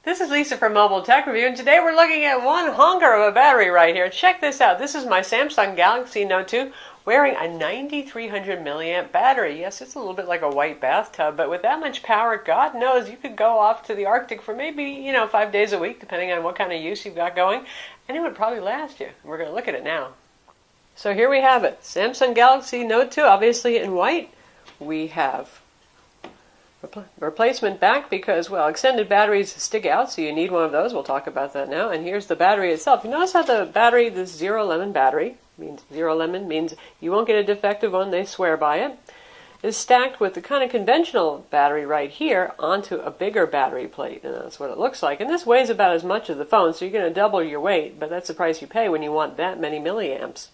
This is Lisa from Mobile Tech Review, and today we're looking at one honker of a battery right here. Check this out. This is my Samsung Galaxy Note 2 wearing a 9300 milliamp battery. Yes, it's a little bit like a white bathtub, but with that much power, God knows you could go off to the Arctic for maybe, 5 days a week, depending on what kind of use you've got going, and it would probably last you. We're going to look at it now. So here we have it. Samsung Galaxy Note 2, obviously in white. We have replacement back because, well, extended batteries stick out, so you need one of those. We'll talk about that now. And here's the battery itself. You notice how the battery, this ZeroLemon battery, means ZeroLemon means you won't get a defective one, they swear by it, is stacked with the kind of conventional battery right here onto a bigger battery plate. And that's what it looks like. And this weighs about as much as the phone, so you're going to double your weight, but that's the price you pay when you want that many milliamps.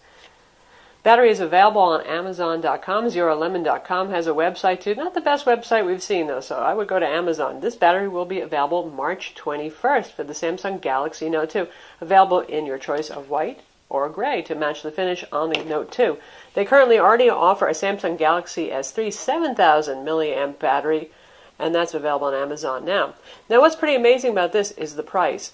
Battery is available on Amazon.com. ZeroLemon.com has a website too. Not the best website we've seen though, so I would go to Amazon. This battery will be available March 21st for the Samsung Galaxy Note 2. Available in your choice of white or gray to match the finish on the Note 2. They currently already offer a Samsung Galaxy S3 7000 milliamp battery, and that's available on Amazon now. Now what's pretty amazing about this is the price.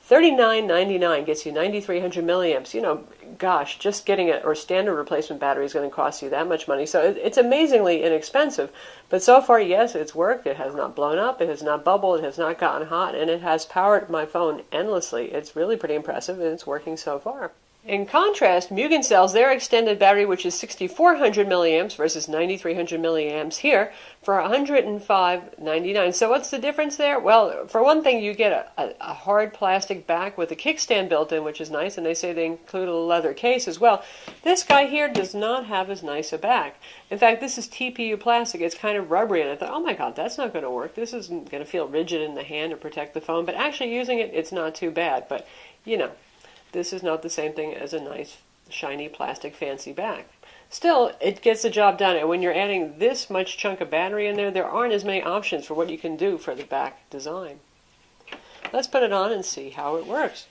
$39.99 gets you 9300 milliamps. Gosh, just getting a standard replacement battery is going to cost you that much money. So it's amazingly inexpensive. But so far, yes, it's worked. It has not blown up. It has not bubbled. It has not gotten hot. And it has powered my phone endlessly. It's really pretty impressive, and it's working so far. In contrast, Mugen sells their extended battery, which is 6400 milliamps versus 9300 milliamps here, for $105.99. So what's the difference there? Well, for one thing, you get a hard plastic back with a kickstand built in, which is nice, and they say they include a leather case as well. This guy here does not have as nice a back. In fact, this is TPU plastic. It's kind of rubbery, and I thought, oh my God, that's not going to work. This isn't going to feel rigid in the hand to protect the phone, but actually using it, it's not too bad. But, this is not the same thing as a nice, shiny, plastic, fancy back. Still, it gets the job done, and when you're adding this much chunk of battery in there, there aren't as many options for what you can do for the back design. Let's put it on and see how it works.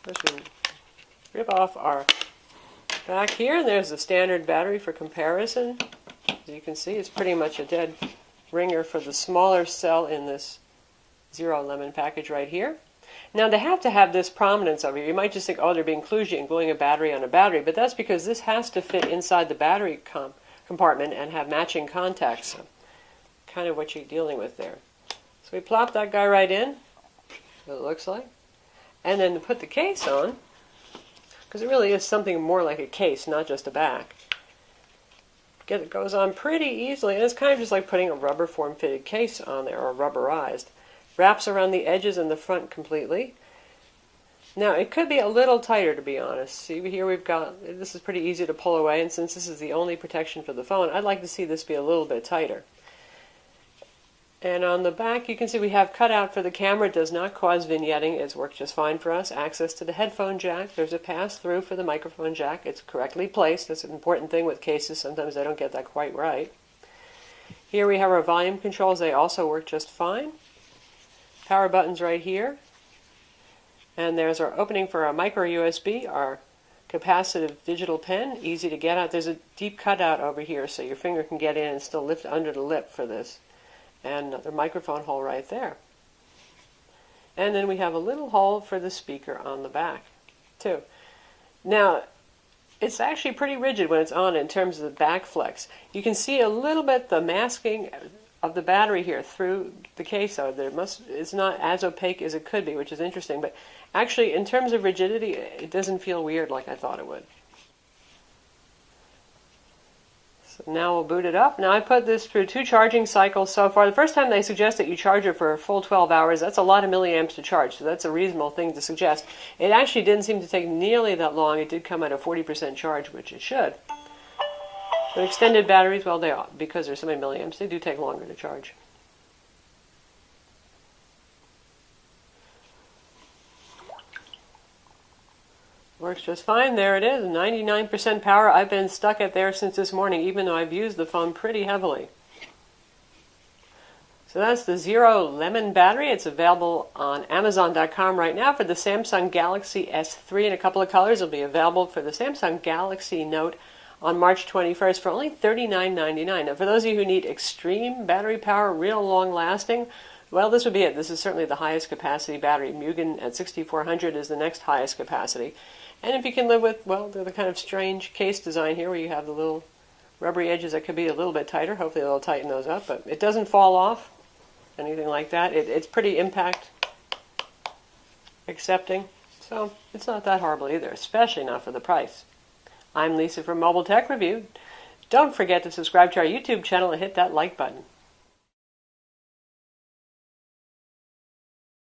First we rip off our back here, and there's the standard battery for comparison. As you can see, it's pretty much a dead ringer for the smaller cell in this ZeroLemon package right here. Now, they have to have this prominence over here. You might just think, oh, they're being kludgy and gluing a battery on a battery, but that's because this has to fit inside the battery compartment and have matching contacts. So kind of what you're dealing with there. So we plop that guy right in, what it looks like, and then to put the case on, because it really is something more like a case, not just a back. It goes on pretty easily, and it's kind of just like putting a rubber form-fitted case on there, or rubberized. Wraps around the edges and the front completely. Now, it could be a little tighter, to be honest. See, here we've got, this is pretty easy to pull away, and since this is the only protection for the phone, I'd like to see this be a little bit tighter. And on the back, you can see we have cutout for the camera. It does not cause vignetting. It's worked just fine for us. Access to the headphone jack. There's a pass-through for the microphone jack. It's correctly placed. That's an important thing with cases. Sometimes I don't get that quite right. Here we have our volume controls. They also work just fine. Power buttons right here, and there's our opening for our micro USB, our capacitive digital pen, easy to get out. There's a deep cutout over here so your finger can get in and still lift under the lip for this, and another microphone hole right there. And then we have a little hole for the speaker on the back too. Now, it's actually pretty rigid when it's on in terms of the back flex. You can see a little bit the masking of the battery here through the case, so it's not as opaque as it could be, which is interesting, but actually in terms of rigidity, it doesn't feel weird like I thought it would. So now we'll boot it up. Now I put this through 2 charging cycles so far. The first time they suggest that you charge it for a full 12 hours. That's a lot of milliamps to charge, so that's a reasonable thing to suggest. It actually didn't seem to take nearly that long. It did come at a 40% charge, which it should. But extended batteries, well, they are, because there's so many milliamps, they do take longer to charge. Works just fine. There it is, 99% power. I've been stuck at there since this morning, even though I've used the phone pretty heavily. So that's the ZeroLemon battery. It's available on Amazon.com right now for the Samsung Galaxy S3 in a couple of colors. It'll be available for the Samsung Galaxy Note on March 21st for only $39.99. Now, for those of you who need extreme battery power, real long lasting, Well, this would be it. This is certainly the highest capacity battery. Mugen at 6400 is the next highest capacity. And if you can live with, well, the kind of strange case design here where you have the little rubbery edges that could be a little bit tighter. Hopefully they'll tighten those up, but it doesn't fall off, anything like that. It's pretty impact accepting, so it's not that horrible either, especially not for the price. I'm Lisa from Mobile Tech Review. Don't forget to subscribe to our YouTube channel and hit that like button.